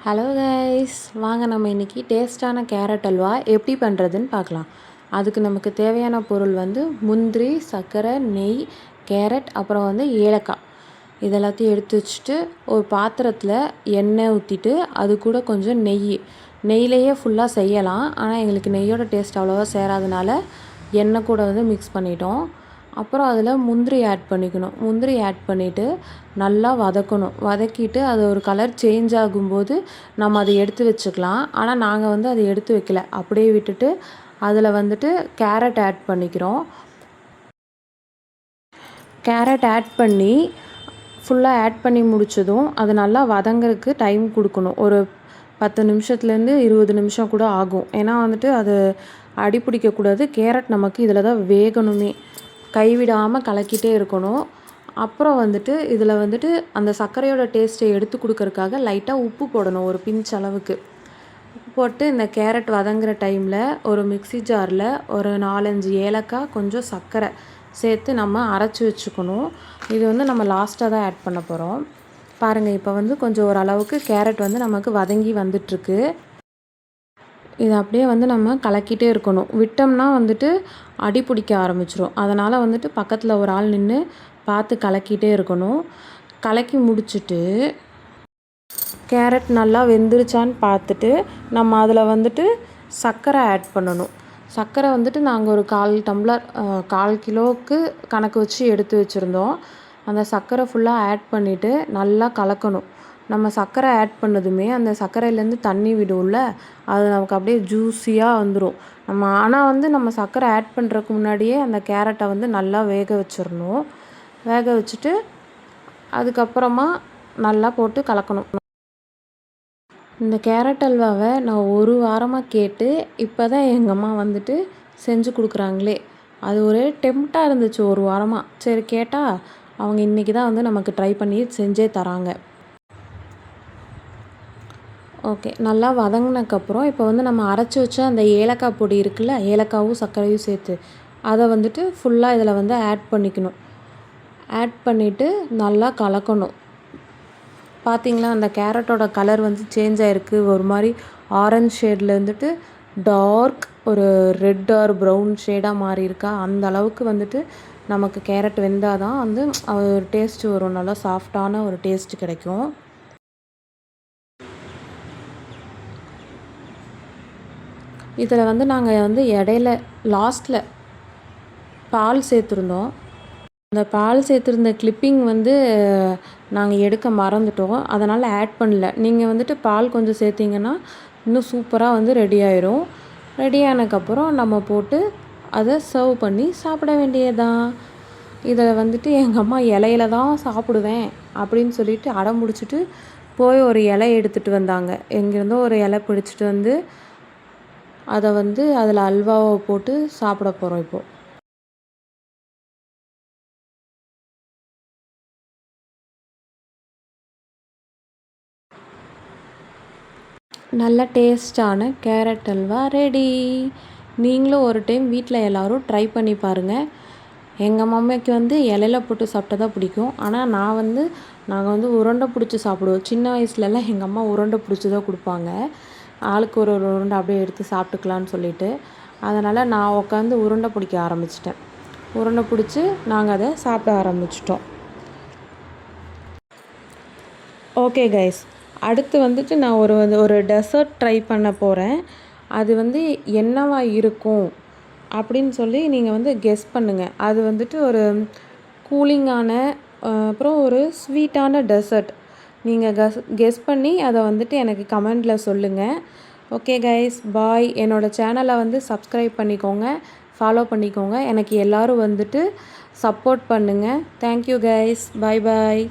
Hello guys, வாங்க நம்ம இன்றைக்கி டேஸ்ட்டான கேரட் அல்வா எப்படி பண்ணுறதுன்னு பார்க்கலாம். அதுக்கு நமக்கு தேவையான பொருள் முந்திரி, சர்க்கரை, நெய், கேரட், அப்புறம் ஏலக்காய். இதெல்லாத்தையும் எடுத்து வச்சுட்டு ஒரு பாத்திரத்தில் எண்ணெய் ஊற்றிட்டு அது கூட கொஞ்சம் நெய்யிலேயே ஃபுல்லாக செய்யலாம். ஆனால் எங்களுக்கு நெய்யோட டேஸ்ட் அவ்வளோவா சேராதனால எண்ணெய் கூட மிக்ஸ் பண்ணிட்டோம். அப்புறம் அதில் முந்திரி ஆட் பண்ணிக்கணும். முந்திரி ஆட் பண்ணிவிட்டு நல்லா வதக்கிட்டு அது ஒரு கலர் சேஞ்ச் ஆகும்போது நம்ம அதை எடுத்து வச்சுக்கலாம். ஆனால் நாங்கள் அதை எடுத்து வைக்கல, அப்படியே விட்டுட்டு அதில் கேரட் ஆட் பண்ணிக்கிறோம். கேரட் ஆட் பண்ணி ஃபுல்லாக ஆட் பண்ணி முடித்ததும் அது நல்லா வதங்கிறதுக்கு டைம் கொடுக்கணும். ஒரு 10 நிமிஷத்துலேருந்து 20 நிமிஷம் கூட ஆகும். ஏன்னா அது அடி பிடிக்கக்கூடாது. கேரட் நமக்கு இதில் தான் வேகணுமே. கைவிடாமல் கலக்கிட்டே இருக்கணும். அப்புறம் இதில் அந்த சர்க்கரையோட டேஸ்ட்டை எடுத்து கொடுக்கறதுக்காக லைட்டாக உப்பு போடணும், ஒரு பிஞ்ச் அளவுக்கு. உப்பு போட்டு இந்த கேரட் வதங்குற டைமில் ஒரு மிக்ஸி ஜாரில் ஒரு 4-5 ஏலக்காய், கொஞ்சம் சர்க்கரை சேர்த்து நம்ம அரைச்சி வச்சுக்கணும். இது நம்ம லாஸ்ட்டாக தான் ஆட் பண்ண போகிறோம். பாருங்கள், இப்போ கொஞ்சம் ஓரளவுக்கு கேரட் நமக்கு வதங்கி வந்துட்டுருக்கு. இதை அப்படியே நம்ம கலக்கிட்டே இருக்கணும். விட்டோம்னா அடி பிடிக்க ஆரம்பிச்சிரும். அதனால் பக்கத்தில் ஒரு ஆள் நின்று பார்த்து கலக்கிட்டே இருக்கணும். கலக்கி முடிச்சுட்டு கேரட் நல்லா வெந்துருச்சான்னு பார்த்துட்டு நம்ம அதில் சர்க்கரை ஆட் பண்ணணும். சர்க்கரை நாங்கள் ஒரு 1/4 டம்ளர் 1/4 கிலோவுக்கு கணக்கு வச்சு எடுத்து வச்சுருந்தோம். அந்த சர்க்கரை ஃபுல்லாக ஆட் பண்ணிவிட்டு நல்லா கலக்கணும். நம்ம சர்க்கரை ஆட் பண்ணதுமே அந்த சர்க்கரையிலேருந்து தண்ணி விடும்ல, அது நமக்கு அப்படியே ஜூஸியாக வந்துடும். ஆனால் நம்ம சர்க்கரை ஆட் பண்ணுறதுக்கு முன்னாடியே அந்த கேரட்டை நல்லா வேக வச்சிடணும். வேக வச்சுட்டு அதுக்கப்புறமா நல்லா போட்டு கலக்கணும். இந்த கேரட் அல்வாவை நான் ஒரு வாரமாக கேட்டு இப்போ தான் எங்கள் அம்மா செஞ்சு கொடுக்குறாங்களே. அது ஒரே டெம்ப்டாக இருந்துச்சு ஒரு வாரமாக. சரி கேட்டால் அவங்க இன்றைக்கி தான் நமக்கு ட்ரை பண்ணி செஞ்சே தராங்க. ஓகே, நல்லா வதங்கினதுக்கப்புறம் இப்போ நம்ம அரைச்சி வச்ச அந்த ஏலக்காய் பொடி இருக்குல்ல, ஏலக்காயும் சர்க்கரையும் சேர்த்து அதை ஃபுல்லாக இதில் ஆட் பண்ணிக்கணும். ஆட் பண்ணிவிட்டு நல்லா கலக்கணும். பார்த்திங்களா, அந்த கேரட்டோட கலர் சேஞ்ச் ஆகிருக்கு. ஒரு மாதிரி ஆரஞ்ச் ஷேடில் டார்க் ஒரு ரெட் ஆர் ப்ரௌன் ஷேடாக மாறி இருக்கா. அந்த அளவுக்கு நமக்கு கேரட் வெந்தால் தான் ஒரு டேஸ்ட் வரும். நல்லா சாஃப்டான ஒரு டேஸ்ட் கிடைக்கும். இதில் நாங்கள் இடையில லாஸ்ட்டில் பால் சேர்த்துருந்தோம். அந்த பால் சேர்த்துருந்த கிளிப்பிங் நாங்கள் எடுக்க மறந்துட்டோம். அதனால் ஆட் பண்ணல. நீங்கள் பால் கொஞ்சம் சேர்த்திங்கன்னா இன்னும் சூப்பராக ரெடி ஆயிரும். ரெடி ஆனதுக்கப்புறம் நம்ம போட்டு அதை சர்வ் பண்ணி சாப்பிட வேண்டியதுதான். இதில் எங்கள் அம்மா இலையில தான் சாப்பிடுவேன் அப்படின்னு சொல்லிட்டு அடம் முடிச்சுட்டு போய் ஒரு இலை எடுத்துகிட்டு வந்தாங்க. எங்கேருந்தோ ஒரு இலை பிடிச்சிட்டு அதை அதில் அல்வாவை போட்டு சாப்பிட போகிறோம் இப்போது. நல்ல டேஸ்டான கேரட் அல்வா ரெடி. நீங்களும் ஒரு டைம் வீட்டில் எல்லோரும் ட்ரை பண்ணி பாருங்கள். எங்கள் மம்மிக்கு இலையில போட்டு சாப்பிட்டா தான் பிடிக்கும். ஆனால் நாங்கள் உருண்டை பிடிச்சி சாப்பிடுவோம். சின்ன வயசுலலாம் எங்கள் அம்மா உருண்டை பிடிச்சி தான் கொடுப்பாங்க. ஆளுக்கு ஒரு உருண்டை அப்படியே எடுத்து சாப்பிட்டுக்கலான்னு சொல்லிட்டு. அதனால் நான் உட்காந்து உருண்டை பிடிக்க ஆரம்பிச்சிட்டேன். உருண்டை பிடிச்சி நாங்கள் அதை சாப்பிட ஆரம்பிச்சிட்டோம். ஓகே கைஸ், அடுத்து நான் ஒரு டெசர்ட் ட்ரை பண்ண போகிறேன். அது என்னவா இருக்கும் அப்படின்னு சொல்லி நீங்கள் கெஸ் பண்ணுங்கள். அது ஒரு கூலிங்கான அப்புறம் ஒரு ஸ்வீட்டான டெசர்ட். நீங்கள் கெஸ் பண்ணி அதை எனக்கு கமெண்டில் சொல்லுங்கள். ஓகே கைஸ், பாய். என்னோடய சேனலை சப்ஸ்கிரைப் பண்ணிக்கோங்க, ஃபாலோ பண்ணிக்கோங்க. எனக்கு எல்லோரும் சப்போர்ட் பண்ணுங்கள். தேங்க்யூ கைஸ், பாய் பாய்.